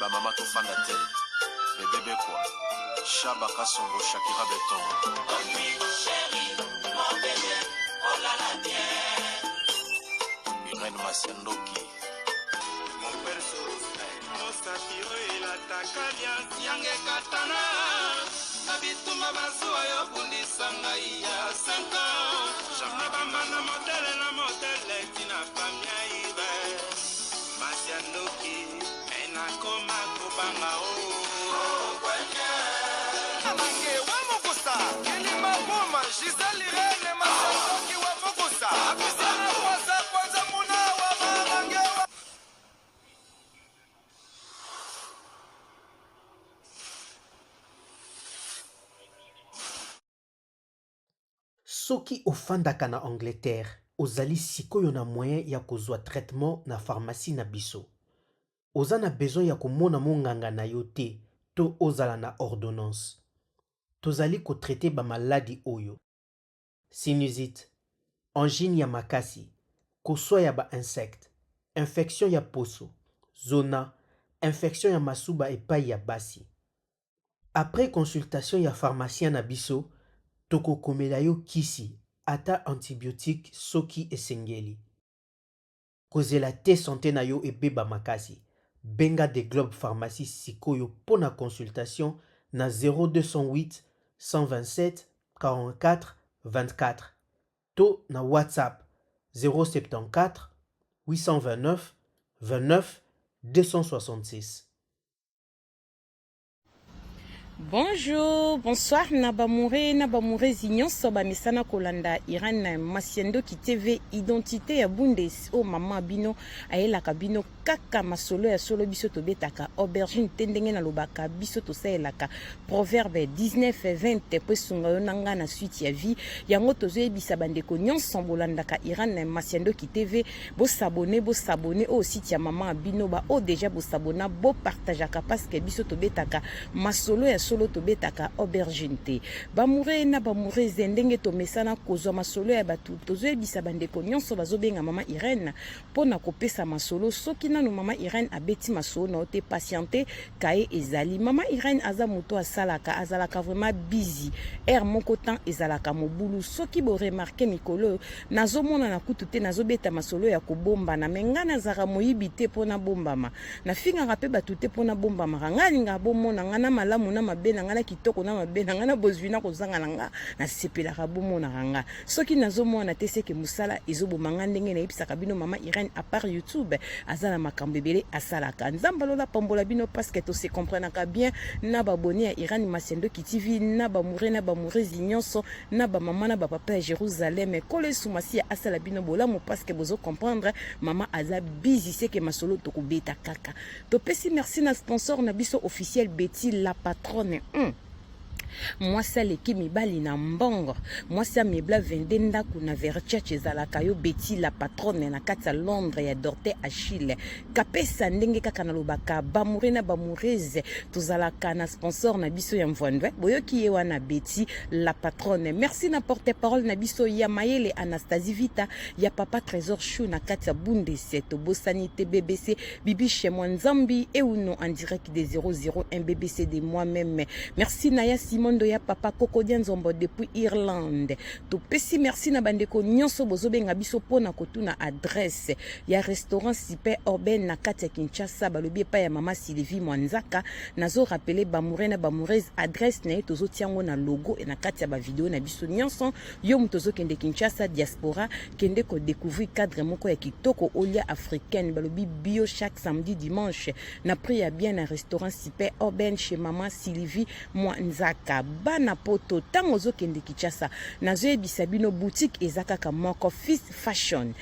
ba mama to fanda te. Bébé quoi. Chaba Kasongo Shakira Beton. Oh oui, chérie, mon bébé, oh là là, bien. Irène Masiandoki. Mon perso, mon satiro et la takalia, siange katana. Nabituma basua yo bundi sangaïa, 5 ans. Jamaba mana modèle, tina famia ibe. Masiandoki, ena koma kubanga o. Soki ofandaka na Angleterre, ozali sikoyo na moyen ya kozwa traitement na pharmacie na biso. Oza na besoin ya komona monganga na yo te to ozala na ordonnance. Tozali kotraite ba maladi oyo: sinusite, angine ya makasi, koswa ya ba insecte, infection ya poso, zona, infection ya masuba epai ya basi. Après consultation ya pharmacien na biso, toko komela yo kisi ata antibiotique soki esengeli. Kozela te santé na yo ebeba makasi. Benga de Globe Pharmacie sikoyo pona consultation na 0208 127 44 24 to na WhatsApp 074 829 29 266. Bonjour, bonsoir, Nabamouré Zignon, Soba Mesana Kolanda, Iran, Masiendo qui TV, identité à Bundes, oh maman Bino, Aela Kabino, Kaka Masolo, ya Solo Bisoto Betaka, Aubergine Tendenge Lobaka, Bisoto Saelaka, Proverbe 19 et 20, Pesunga Nanga na suite ya vie, Yangoto Zoe Bisabandeko, Nyon Sambolandaka, Iran, Masiendo qui TV, Bo s'abonner, oh site ya maman Bino, ba, oh déjà bo s'abonner, bo partageaka, parce que Bisoto Betaka, Masolo ya Solo to betaka aubergine te bamoure na bamoure zendenge to mesana kozwa masolo ya batu tozo ebisa bandeko nyonso bazobenga mama Irène pona kopesa masolo soki nanu mama Irène abeti masolo na ote patiente kae ezali mama Irène aza moto asalaka azalaka vraiment busy moko temps ezalaka mobulu soki bo remarquer mikolo nazomona na kutu te nazobeta masolo ya kobomba na mengana zara moyibi te pona bombama na finga rape batu te pona bombama ngalinga bomona ngana malamu na bena ngana kitoko na mabena ngana bozwina kozanga nanga na sepela rabumo na ranga soki nazomona te seke musala ezobo manga ndenge na ipsaka bino mama Irène à part YouTube azala makambo ebele asalaka nzambalola pambola bino parce que to se comprenaka bien na baboni ya Irène Masiendo ki TV na bamoure zinyonso na ba mama na ba papa ya Jérusalem kole sumasi ya asala bino bolamu parce que bozo comprendre mama aza busy seke masolo to kubeta kaka to pesi merci na sponsor na biso officiel Betty la patronne. Moi ça l'équipe mibali na mbongo moi ça mibla vende ndaku na verchach ezalaka yo Betty la patronne na kati ya Londres ya Dorte Achille kapesa ndenge kaka na lobaka bamoure na bamoureze tozalaka na sponsor na biso ya mvondwe boyoki ye wana Betty la patronne merci na porte-parole na biso ya Mayele Anastasie Vita ya papa Trésor Chou na kati ya Bundeset Bosanité BBC Bibi chez moi Nzambi et ou non en direct des 001 BBC de moi-même merci Naya Simon ya papa Kokodia Nzombo depuis Irlande to pesi merci na bandeko nyonso bozobenga biso pona kotuna adresse ya restaurant Super Urbain na kati ya Kinshasa balobi pa ya mama Sylvie Mwanzaka nazo rappeler bamoure na bamoureze adresse na tozo tiango na logo na kati ya ba video na biso nyonso yo mutozo kende Kinshasa diaspora kende ko découvrir cadre moko ya kitoko olia africaine balobi bio chaque samedi dimanche na priya bien na restaurant Super Urbain chez mama Sylvie Mwanzaka bana poto tango zo kende Kinshasa nazo ebisa bino boutique ezakaka moko Fist Fashion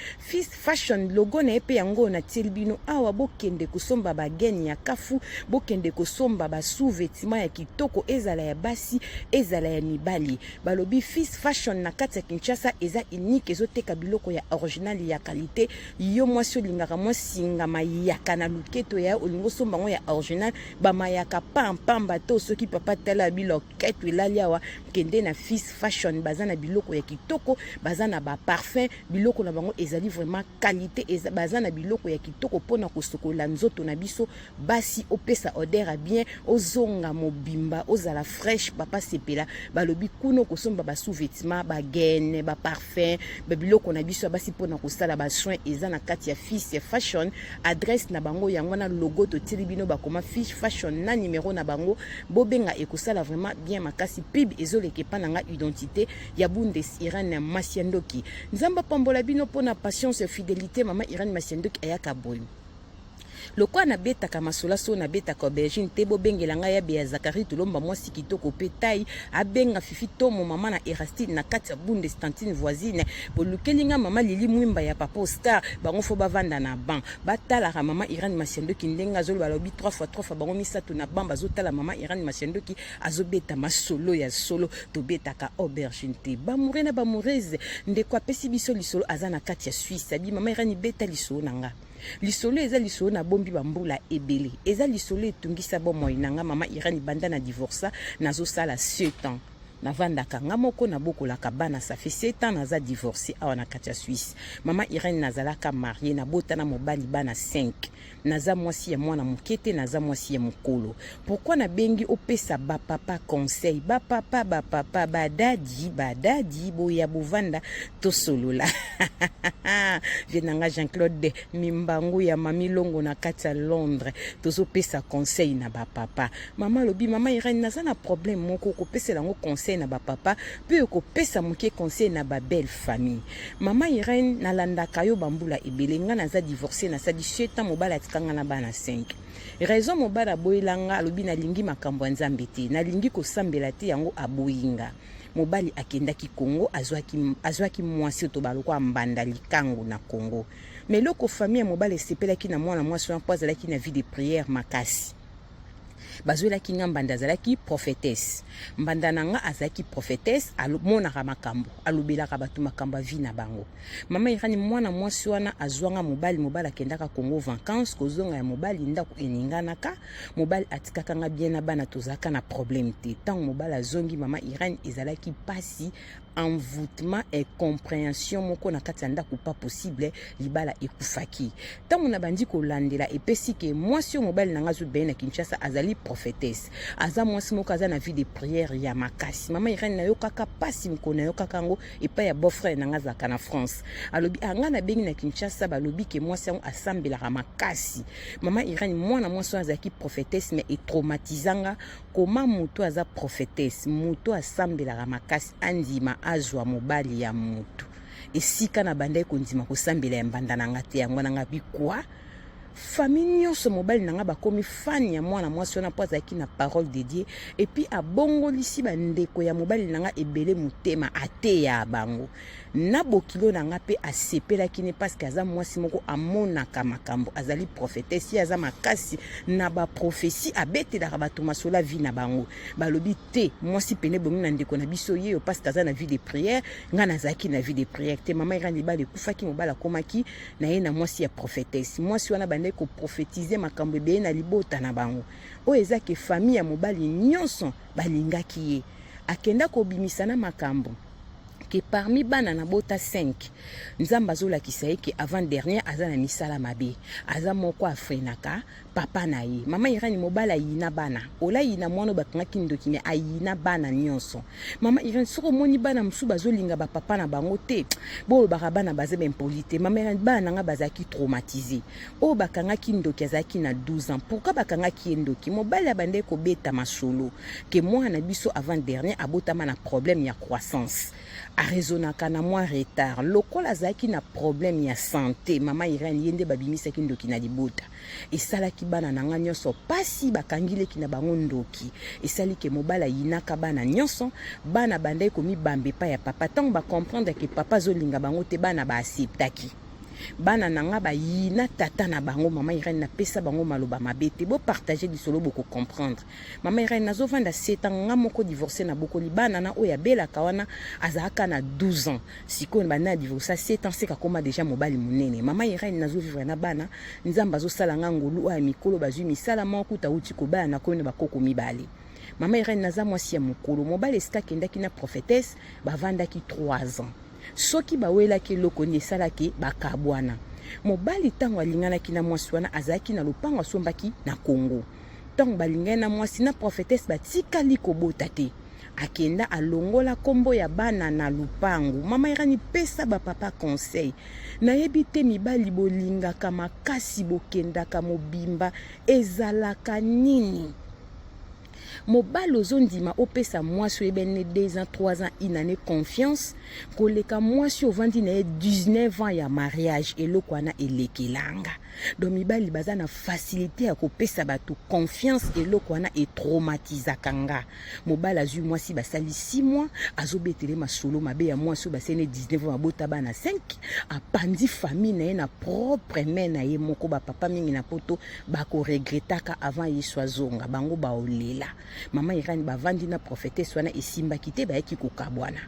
logo na epe yango na tilbino awa bokende kosomba bageni ya kafu bokende kosomba ba sous-vêtements ya kitoko ezala ya basi ezala ya mibali balobi Fist Fashion na kati ya Kinshasa eza unique ezoteka biloko ya original ya qualité yo mwasi olingaka mwasinga mayaka na luketo ya olingo somba ngo ya original ba mayaka pam to soki papa tala biloko esika etu elali awa kende na fils fashion baza na biloko ya kitoko baza na ba parfum biloko na bango ezali vraiment qualité baza na biloko ya kitoko pona kosokola nzoto na biso basi opesa odeur à bien ozonga mobimba ozala fraîche papa sepela balobi kuno kosomba ba sous-vêtements ba gaine ba parfum ba biloko na biso basi pona kosala ba soin eza na kati ya fils fashion adresse na bango yango na logo to tilibino ba koma fils fashion na numéro na bango bobenga ekosala vraiment bien makasi pib ezoleke pa nanga identité ya Bundes Irène Masiandoki nzamba pambola bino pona patience fidélité mama Irène Masiandoki ayaka boy lokwa na beta kama sola so na beta ko aubergine te bo bengela nga ya be Zakari tulomba mwasi kitoko petai abenga fifi tomo mama na Erastine na kati ya Bundes tantine voisine bolukelinga mama Lili Mwimba ya papa Oscar bango fo bavanda na ban batala ka mama Irène Masiandoki ndenga zolo balobi 3 fois bango misato na ban bazotala mama Irène Masiandoki azobeta masolo ya solo to beta ka aubergine te bamoure na bamureze ndeko apesi biso lisolo azana kati ya Suisse abi mama Irène beta lisolo nanga lisolo eza lisolo na bombi bambula ebele eza lisolo etungisa bomoi nanga mama Irène banda na divorça nazo sala 7 ans navandaka nga moko na bokolaka bana ça fait 7 ans naza divorcé awa na kati ya Suisse mama Irène nazalaka marié na bota na mobali bana 5 naza mwasi ya mwana mokete naza mwasi ya mokolo pourquoi na bengi opesa ba papa conseil ba papa badadi boya bovanda to solola vienanga Jean-Claude Mimbangu ya mami longo na kati ya Londres tozo pesa conseil na ba papa mama lobi mama Irène naza na problème moko ko pesa lango conseil na ba papa pe ko pesa moke conseil na ba belle famille mama Irène nalandaka yo bambula ebele nga naza divorcé na sa 17 ans mobala kanga na bana 5 raison mobala boyelanga alobi na lingi makambo nzambe te na lingi ko sambela te yango aboyinga mobali akendaki Congo azwaki mwasi to baloko mbanda likango na Congo mais loko famille mobali sepelaki na mwana mwasi wa pozalaki na vie de prière makasi bazwelaki nga mbanda azalaki prophétesse mbanda nanga azalaki prophétesse amonaka makambo alobelaka bato makambo vi na bango mama Irène mwana mwasi wana azwanga mobali akendaka Congo vacances kozonga ya mobali ndako eninganaka mobali atikaka nga bien na bana tozaka na problème te tant mobali azongi mama Irène ezalaki pasi envoûtement et compréhension moko na kati ndako pas possible libala ekufaki tant na bandi ko landela epesi ke mwasi mobali nanga zo ben na Kinshasa azali prophétesse aza mwasi moko aza na vie de prière ya makasi mama Irène na yo kaka pasi mko na yo kaka ngo epa ya beau-frère nanga zaka na France alobi anga na bengi na Kinshasa balobi ke mwasi yango asambela makasi mama Irène mwana mwasi azaki prophétesse mais et traumatisanga comment muto aza prophétesse muto asambela makasi andima azwa mobali ya mutu esika na banda kondima kosambela ya mbanda nanga te yango nanga bikwa famille nyonso mobali nanga bakomi fan ya mwana mwasi wana po azalaki na parole de Dieu et puis abongolisi bandeko ya mobali nanga ebele mutema ate ya bango na bokilo nanga pe asepelaki ne parce que aza mwasi moko amonaka makambo azali prophétesse aza makasi na ba prophétie abetelaka bato masola vi na bango balobi te mwasi pene bongi na ndeko na biso ye parce que aza na vie de prière nga nazalaki na vie de prière te mama Irène libala ekufaki mobali akomaki na ye na mwasi ya prophétesse mwasi wana ko prophétiser makambo be na libota na bango o ezake famille ya mobali nyonso balingaki ye akenda ko bimisana makambo que parmi bana na bota 5 nzamba zola kisaiki avant dernier azana misala mabe aza moko afrenaka papa na ye mama Irène mobala yina bana ola yina mwana bakangaki ndoki me ayina bana nyonso mama Irène soko moni bana musu bazolinga ba papa na bango te bo bana baze impolite mama Irène bana nga bazaki traumatisé o bakangaki ndoki azaki na 12 ans pourquoi bakangaki ndoki mobala bande ko beta masolo que moi na biso avant dernier abotama na problème ya croissance arezonaka na moi retard lokola zaki na problème ya santé mama Irène yende babimisaki ndoki na libota esalaki bana nanga nyonso pasi bakangileki na bango ndoki esali ke mobala yinaka bana nyonso bana bandai komi bambe pa ya papa tant ba comprendre que papa zolinga bango te bana ba acceptaki bana nanga ba yina tata na bango mama Irène na pesa bango maloba mabete bo partager du solo boko comprendre mama Irène nazo vanda 7 ans nga moko divorcé na boko libana na oya bela kawana azaka na 12 ans siko bana divorcé 7 ans seka koma déjà mobali munene mama Irène nazo vivre na bana nzamba zo sala nga ngolu oya mikolo bazwi misala moko ta uti ko bana ko ne bakoko mibale Mama Irene naza mwasi ya mokolo mobali esika kendaki na prophétesse bavandaki 3 ans soki bawelaki eloko nini esalaki bakabwana mobali ntango alinganaki na mwasi wana azalaki na lopango asombaki na Congo ntango balingani na mwasi na prophétesse batikali kobota te akenda alongola kombo ya bana na lupangu. Mama Irani pesa bapapa conseil nayebi te mibali bolingaka makasi bokendaka mobimba ezalaka nini. Mobali ozondima opesa mwasi ebene 2 ans 3 ans inane confiance koleka mwasi ovandi na 19 ans ya mariage eloko wana elekelanga. Donc mibali baza na facilité ya kopesa batu confiance eloko wana etraumatizaka nga. Mobali azwi mwasi basali 6 mois azobetele masolo mabe ya mwasi basene 19 ans abota bana 5 apandi famille na ye na propre main na ye moko bapapa mingi na poto bako regretaka avant yesu azonga bango baolela. Mama Irani bavandi na prophétesse wana esimba kite bayaki kokabwana.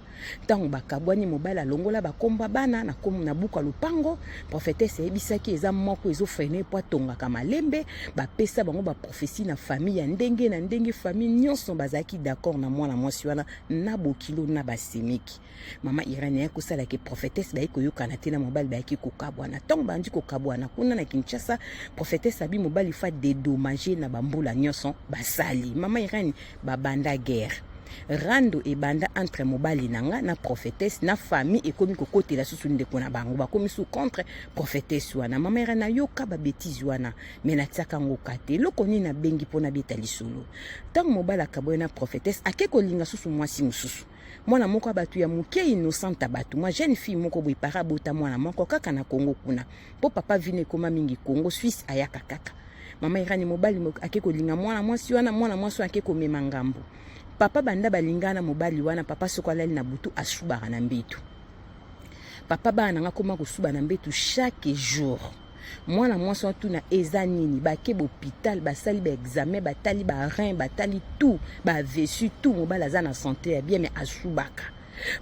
Tango bakabwani mobali alongola bakomba bana na komu na buka lupango prophétesse ebisaki eza moko ezo freiner po tongaka malembe bapesa bango ba prophétie na famille ya ndenge na ndenge famille nyonso bazaki d'accord na mwana mwasi wana na bokilo na basemiki. Mama Irani ya kosala ke prophétesse bayiko yokana te na mobali bayaki kokabwana. Tango bandi kokabwana kuna na Kinshasa prophétesse abi mobali fa dédommager na bambula nyonso basali. Mama Irani babanda guerre rando ebanda entre mobali nanga na prophétesse na famille ekomi kokotela susu ndeko na bango bakomi sous contre prophétesse wana. Mama Irani na yoka ba bêtise wana mena tsaka ngoka te loko ni na bengi pona betali solo. Tango mobali akaboye na prophétesse akeko linga susu mwasi mususu mwana moko batu ya muke innocente batu moi jeune fille moko boy para bota mwana moko kaka na Congo kuna po papa vine koma mingi Congo Suisse ayaka kaka. Mama Irani mobali akeko linga mwana mwasi wana mwana mwasi akeko mema ngambo papa banda balingana mobali wana papa sokolali na butu asubaka na mbetu papa bana nga koma kosuba na mbetu chaque jour mwana mwasi wana tuna eza nini bake hôpital basali ba examen batali ba rein batali tout ba vessu tout mobali aza na santé ya bien mais asubaka.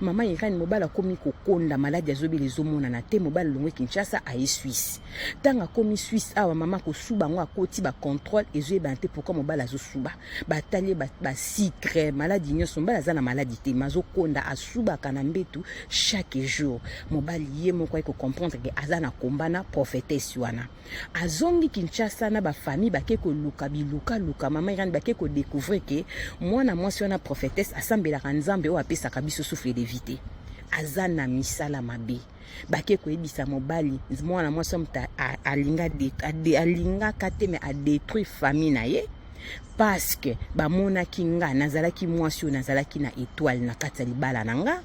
Mama Irani mobala komi kokonda maladi azobele zomona na te mobala longwe Kinshasa aye Suisse. Tanga komi Suisse awa mama ko suba ngo akoti ba contrôle ezo ebante pourquoi mobala zo suba. Batali ba secret maladi nyonso mobala za na maladi te mazo konda asuba kana mbetu chaque jour. Mobali ye moko ko comprendre que azana kombana prophétesse wana. Azongi Kinshasa na ba famille bake ko luka biluka luka mama Irani bake ko découvrir que mwana mwasi wana prophétesse asambela kanzambe o apesa kabiso d'éviter azana misala mabe bake ko ebisa mobali mwana mwasi mta alinga alinga kateme a détruire famille na ye parce que ba mona kinga nazalaki mwasi nazalaki na étoile na kati libala nanga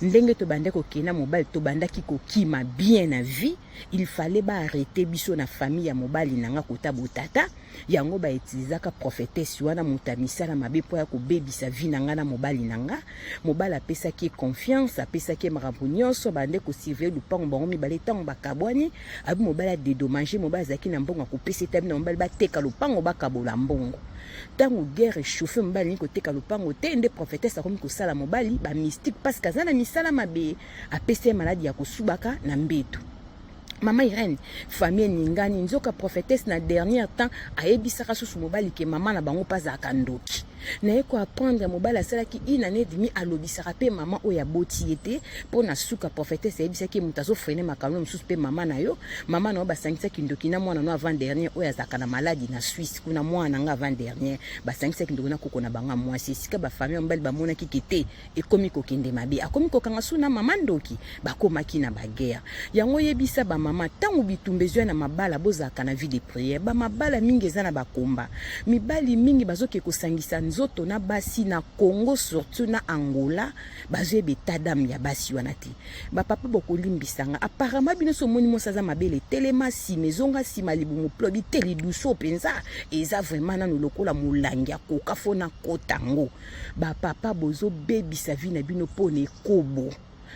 ndenge to bande ko kena mobali to bandaki ko kima bien na vie il fallait ba arrêter biso na famille ya mobali nanga kota botata yango ba utilizaka prophétesse wana mutamisala mabe po ya ko bebisa vie nanga na mobali nanga mobali apesa ki confiance apesa ki makambo nyonso bande ko surveiller lupango bango mibale tango bakabwani abi mobali a dédommager mobali zaki na mbongo ko pesa tabi na mobali bateka lupango bakabola mbongo tango guerre chauffe mobali ni ko teka lupango te nde prophétesse akomi ko sala mobali ba mystique parce que azana misala mabe apesa maladi ya kosubaka na mbetu. Mama Irene famille ningani nzoka prophétesse na dernier temps ayebisaka susu mobali ke mama na bango paza kandoki na eko apprendre mobali asalaki une année et demie alobisaka pe mama oya boti ete pona suka prophétesse ayebisaki mutazo freiner makalo mususu pe mama na yo mama na basangisaki ndoki na mwana no avant dernier oya zaka na maladie na Suisse kuna mwana nga avant dernier basangisaki ndoki na koko na banga mwasi sika ba famille mobali bamona kikete ekomi kokende mabe akomi kokanga suna mama ndoki bakomaki na baguerre yango yebisa ba mama tangu bitumbezwa na mabala bozaka na vie de prière ba mabala mingi eza na bakomba mibali mingi bazoke kosangisa nzoto na basi na Congo surtout na Angola bazwe betadam ya basi wana te ba papa bokolimbisanga apparemment binoso moni mosaza mabele telema si mezonga si malibumu plobi teli duso penza eza vraiment na lokola mulangi ya kokafona kotango ba papa bozo bebisa vie na bino pone kobo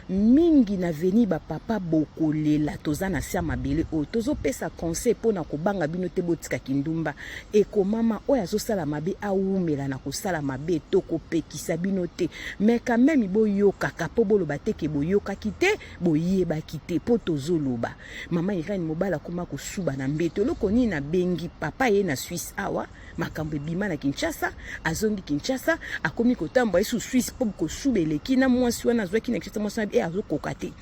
mingi na veni ba papa bokolela toza na sia mabele o tozo pesa conseil pona kobanga bino te botika kindumba e komama oya zo sala mabe aumela na kosala mabe to kopekisa bino te mais quand même boyoka kapo boloba te ke boyoka kite boyeba kite po tozo loba mama Irene mobala koma kosuba na mbeto loko ni na bengi papa ye na Suisse awa makambo bima na Kinshasa azongi Kinshasa akomi kotamba esu Suisse po kosubeleki na mwasi wana zwaki na Kinshasa mwasi e azo kokate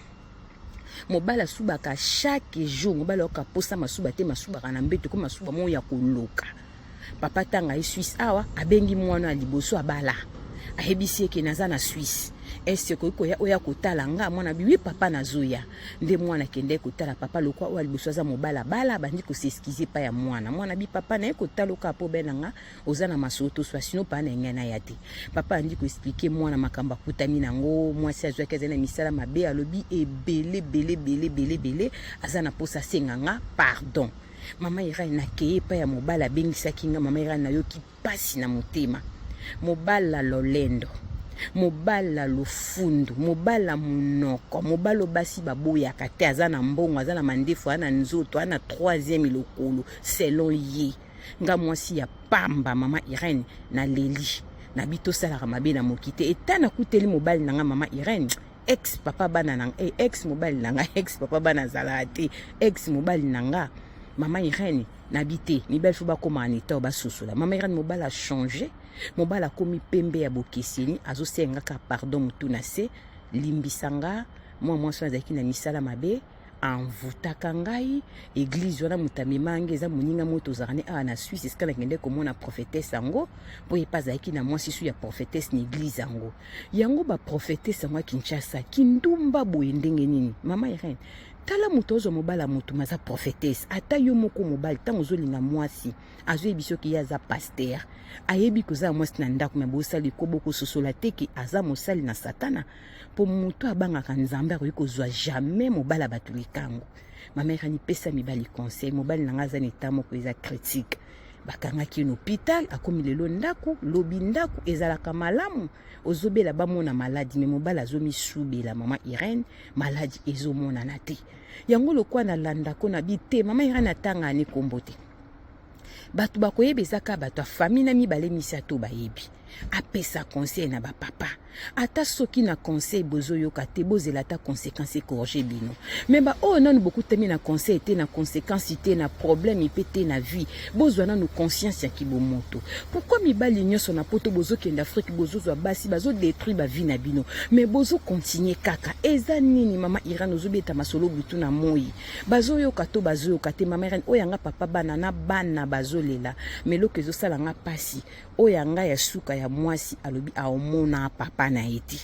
mobala subaka chaque jour mobala okaposa masuba te masuba kana mbeto ko masuba mo ya koloka papa tanga e Suisse awa abengi mwana liboso abala ahebisi eke naza na Suisse est-ce que ya oya kotala nga mwana bibi papa na zoya nde mwana kende kotala papa lokwa o liboso za mobala bala bandi ko s'excuser pa ya mwana bi papa na kotala ka po benanga ozana masoto so sino pa na ngena yate papa andi ko expliquer mwana makamba kutami nango mwasi azwa kaza na misala mabe alobi ebele azana posa senganga pardon mama Irene na keye pa ya mobala bengisa kinga mama Irene na yoki pasi na motema mobala lolendo mobala lofundu mobala munoko mobalo basi baboya kate azana mbongo azana mandefu ana nzoto ana 3e lokolo selon ye nga mwasi ya pamba mama Irene na leli na bito sala mabe na mokite etana kuteli mobali nanga mama Irene ex papa bana nanga ex mobali nanga ex papa bana zalate ex mobali nanga mama Irene nabite mibel fuba koma anita ba susula mama Irene mobala changer mobala komi pembe ya bokeseni azosenga ka pardon mutuna se limbisanga mwa so azaki na misala mabe envutaka ngai église wana mutami mange eza muninga moto zarane a na Suisse eskala ngende komona prophétesse yango po epazaki na mwasi su ya prophétesse ni église yango ba prophétesse yango Kinshasa kindumba boye ndenge nini mama Irene tala mutozo mobala mutu maza prophétesse ata yo moko mobali tango zolinga mwasi azo ebiso ki yaza pasteur ayebi koza mwasi na ndako mebo sali ko boko sosola teki aza mosali na satana po mutu abanga ka nzambe ko zwa jamais mobala batulikango mama Irene pesa mibali conseil mobali nanga za netamo ko eza critique bakanga ki no hôpital akomi lelo ndako lobi ndako ezalaka malamu ozobela bamona maladi me mobala zomi subela mama Irene maladi ezomona na te yango lokwa na landa ko na bite mama Irene atanga ni kombote batu bakoyebezaka batu famille na mibale misato bayebi apesa conseil na ba papa ata soki na conseil bozo yoka te bozela ta conséquence corriger bino mais ba oh non beaucoup temi na conseil te na conséquence te na problème ipete na vie bozo na no conscience ya kibomoto pourquoi mibali nyoso na poto bozo kenda Afrique bozo zo basi bazo détruire ba vie na bino mais bozo continuer kaka eza nini mama Irene ozobeta masolo butu na moi bazo yoka to bazo yoka te mama Irene oyanga papa bana na bana bazo lela mais loko ezo sala nga pasi oyanga ya suka ya mwasi alobi aomona papa na eti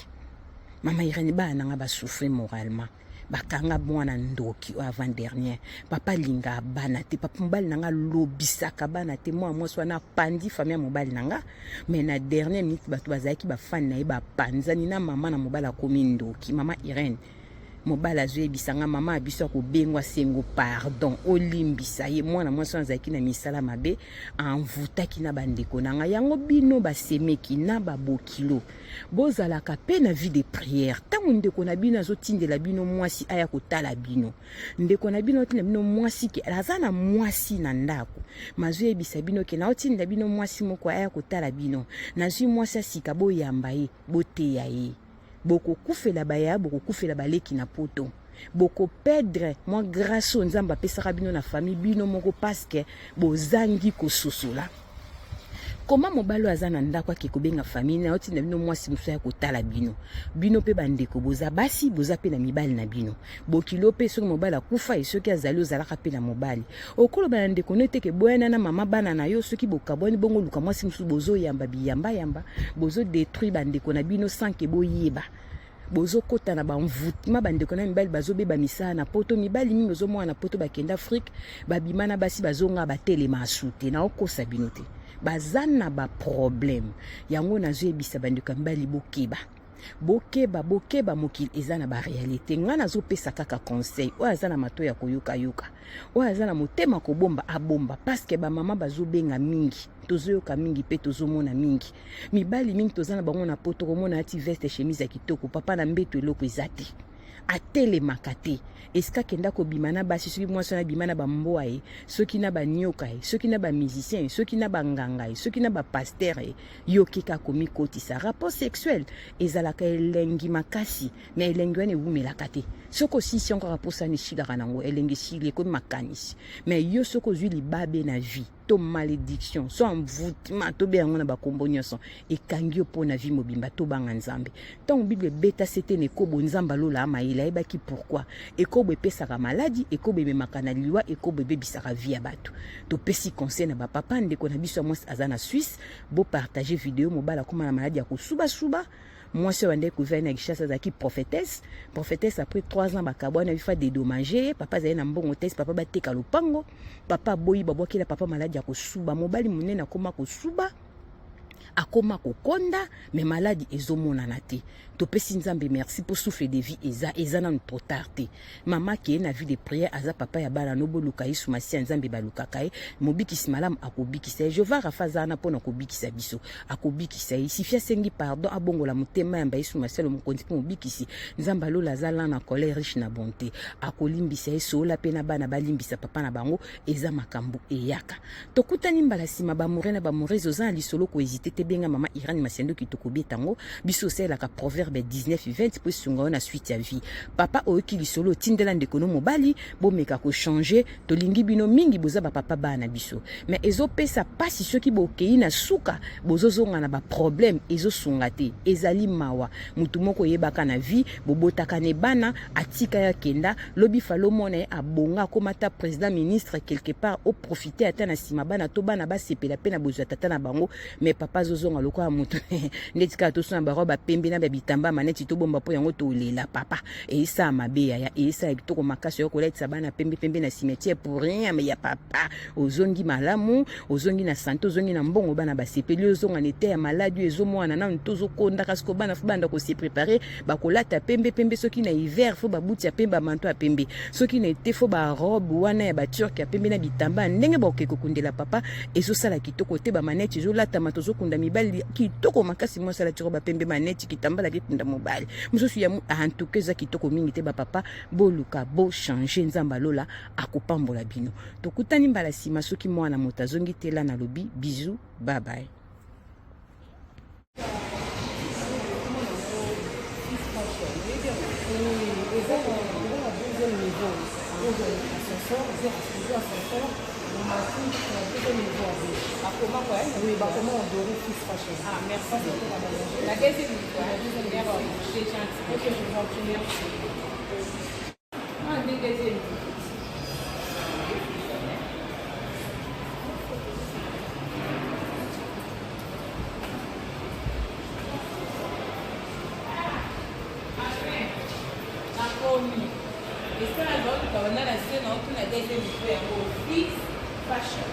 mama Irene bana nga ba souffrir moralement bakanga mwana ndoki avant dernier papa linga bana te papa mobali nanga lobisaka bana te moi swana pandi famille mobali nanga mais na dernier minute batu bazaki ba fan na ba panzani na mama na mobala komi ndoki mama Irene mobala zwe bisanga mama abiso ko bengwa sengo pardon olimbisa ye mwana mwasi azaki na misala mabe envutaki na bandeko nanga yango bino basemeki na babokilo bozalaka pe na vie de prière tango ndeko na bino azotindela bino mwasi aya kotala bino ndeko na bino otinda bino mwasi ke aza na mwasi na ndako mazwe ebisa bino ke na otinda bino mwasi moko aya kotala bino nazwi mwasi asika boyamba ye boteya ye boko kufela baya boko kufela baleki na poto boko perdre moi grâce au nzamba pesaka bino na famille bino moko parce que bozangi kososola comment mobalo azana ndako akekobenga famille na otinda bino mwasi muso ya kotala bino pe bandeko boza basi boza pe na mibali na bino bokilo pe soki mobala kufa e soki azali ozalaka pe na mobali okolo bana ndeko no teke boyana na mama bana na yo soki bokaboni bongo luka mwasi muso bozo yamba biyamba bozo détruire bandeko na bino sans que boyeba bozo kota na bamvutima bandeko na mibali bazobeba misala na poto mibali mingi ozomwana na poto bakenda Afrique babima na basi bazonga batelema asute na okosa bino te bazana ba problème yango nazwe bisa bandeko mbali bokeba bokeba mokili eza na ba réalité ngana zo pesa kaka conseil o azana mato ya koyoka yoka o azana motema kobomba abomba parce que ba mama bazobenga mingi tozoyoka mingi pe tozomona mingi mibali mingi tozana bango na poto komona ati veste chemise ya kitoko papa na mbeto eloko ezati atele makate eska kenda ko bimana basi soki mwasi na bimana ba mboa soki na ba nyoka soki na ba musicien soki na ba nganga soki na ba pasteur yokika komi kotisa rapport sexuel ezalaka elengi makasi na elengi wane wumelaka te soko sisi encore rapport ça ni shilaka nango elengi shile komi makanisi mais yo soko zwi libabe na vie to malédiction so envoûtement to be yango na ba kombo nyonso ekangi yo po na vie mobimba to banga nzambe tant bible beta c'était ne kobo nzamba lola amaila ebaki pourquoi ekobo epesaka maladie ekobo ememaka na liwa ekobo ebebisaka vie ya bato to pesi conseil na ba papa ndeko na biso mwasi azana Suisse bo partager vidéo mobala koma na maladie ya kosuba suba moi je suis couvert na Kinshasa zaki prophétesse après 3 ans bakabwana bifa dédommager papa zaye na mbongo test papa bateka lopango papa boyi babwakela papa maladie ya kosuba mobali munene akoma kosuba akoma kokonda mais maladie ezomonana te to pesi nzambe merci pour souffle de vie eza na trop tard mama qui na vie de prière aza papa ya bala no boluka yesu masi nzambe baluka kai mobikisi malam akobikisa Jehova rafaza na pona kobikisa biso akobikisa sifia sengi pardon abongola motema ya yesu masi lo mokonzi po mobikisi nzamba lola zala na colère riche na bonté akolimbisa yesu la pena bana balimbisa papa na bango eza makambo eyaka tokutani mbala sima ba murena ba murezo za lisolo ko hésiter te benga mama Irani Masiendo kitoko bietango biso sela ka proverbe 19-20 pour sunga na suite ya vie papa oyoki lisolo tindela ndekono mobali bomeka ko changer to lingi bino mingi boza ba papa bana biso mais ezo pesa pasi soki bokei na suka bozozonga na ba problème ezo sunga te ezali mawa mutu moko yebaka na vie bobotaka ne bana atika ya kenda lobi falo mona abonga komata président ministre quelque part au profiter ata na sima bana to bana ba sepela pe na bozwa tata na bango mais papa zozonga lokola mutu netika to sona ba roba pembe na bitamba maneti to bomba po yango to lela papa et ça mabeya ya et ça kitoko makasi yo koletsa bana pembe pembe na cimetière pour rien mais ya papa ozongi malamu ozongi na santo ozongi na mbongo bana ba sepeli ozonga nete ya maladie ezomwana na ntozo konda kasko bana fubanda ko se préparer ba kolata pembe pembe soki na hiver fo ba buti ya pembe manto ya pembe soki na été fo ba robe wana ya ba turc ya pembe na bitamba ndenge ba okeko kundela papa ezo sala kitoko te ba maneti zo lata matozo kunda mibali kitoko makasi mo sala tiro ba pembe maneti kitamba la kitunda mobali mususu ya en tout cas za kitoko mingi te ba papa boluka bo changer nzamba lola akopambola bino tokutani mbala sima soki mwana motazongi tela na lobi bisous bye bye. Oui, bah comment on doit Fils Fashion. Ah, merci beaucoup. La deuxième fois, merci. C'est gentil. Ok, je vous en prie, merci. Ah, deuxième. Fils Fashion.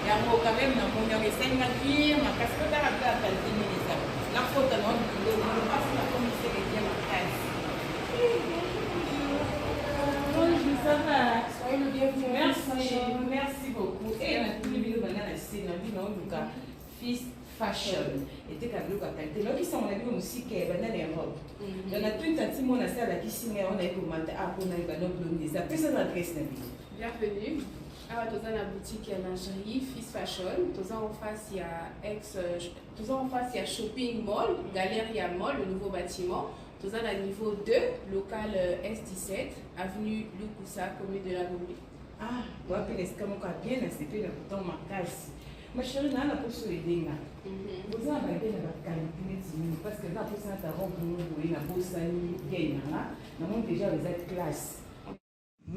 Il y a quand même un bon de 5 navires, ma casquette à la place à la faute à l'homme, le passe la commissaire et bien ma classe. Bonjour, ça va? Soyez le bienvenu. Merci beaucoup. Et on a tous les vidéos dans la scène, Fils Fashion. Et tu as vu quand tu as vu qui sont on a vu aussi qui est dans les robes. On a tout un petit monde à ça là qui signe on a eu commenté à on a eu dans nos des après ça l'adresse na vie. Bienvenue. Alors, dans la boutique lingerie Fils Fashion, dans en face il y a Shopping Mall, Galeria Mall, le nouveau bâtiment. Dans le niveau 2, local S17, avenue Lukusa, commune de la Gombe. Ah, vous appelez ce qu'on a bien, c'est le bouton ma case. Ma chérie, on a pour se aider là. Vous avez bien la qualité parce que là pour ça ta robe vous voyez la bosse gagne là. Nous avons déjà les autres classes.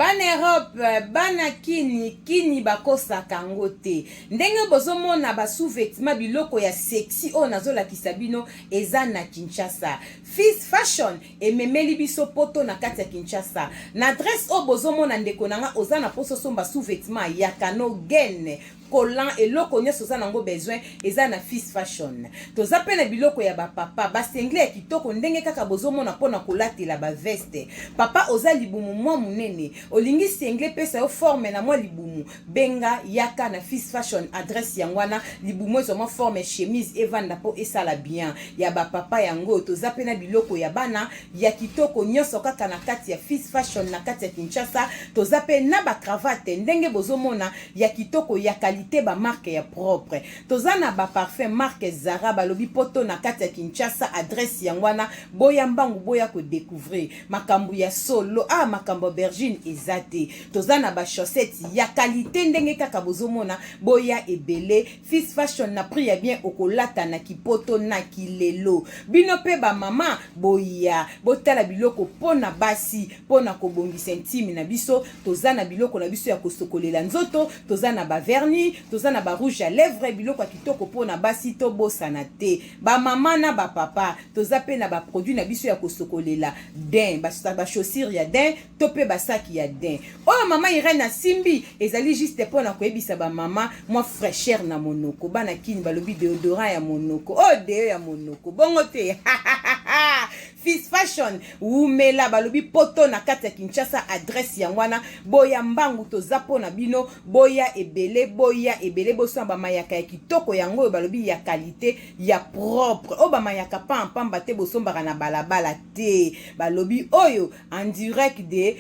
bana Europe bana kini bakosaka yango te ndenge bozomona basous-vêtements biloko ya sexy oyo nazolakisa bino eza na Kinshasa. Fils Fashion ememeli biso poto na kati ya Kinshasa na adresse oyo bozomona ndeko nanga oza na poso somba sous-vêtements ya Kanogen collant eloko nyonso oza nango besoin eza na Fils Fashion. Toza pe na biloko ya bapapa basengle ya kitoko ndenge kaka bozomona mpona kolatela baveste. Papa oza libumu mwa munene olingi sengle pesa yo forme na mwa libumu benga yaka na Fils Fashion. Adresse yango wana libumu ezoma forme chemise evanda po esala bien ya bapapa yango. Toza pe na biloko ya bana ya kitoko nyonso kaka na kati ya Fils Fashion na kati ya Kinshasa. Toza pe na ba cravate ndenge bozomona ya kitoko ya ba marque ya propre. Toza na ba parfum marque Zara balobi poto na kati ya Kinshasa. Adresse yangwana boya mbangu boya ko découvrir makambu ya solo makambo bergine ezate. Toza na ba chaussettes ya qualité ndenge kaka bozomona boya ebele. Fils Fashion na prix ya bien okolata na kipoto na kilelo. Bino pe ba mama boya botala biloko pona basi pona kobongisa intime na biso. Toza na biloko na biso ya kosokolela nzoto. Toza na ba vernis, toza na ba rouge à lèvres biloko kitoko pona basi to bosana te. Ba mama na ba papa toza pe na ba produit na biso ya kosokolela din ba chaussures ya din to pe ba saki ya din. Oh mama Irene Simbi ezali juste pona koyebisa ba mama moi fraîcheur na monoko bana kini balobi déodorant ya monoko deo ya monoko bongo te. Fils Fashion umela balobi poto na kati ya Kinshasa. Adresse yangwana boya mbangu toza pona bino boya ebele boso ba mayaka ya kitoko yango balobi ya qualité ya propre ba mayaka pamba te boso mbaka na balabala te balobi oyo en direct de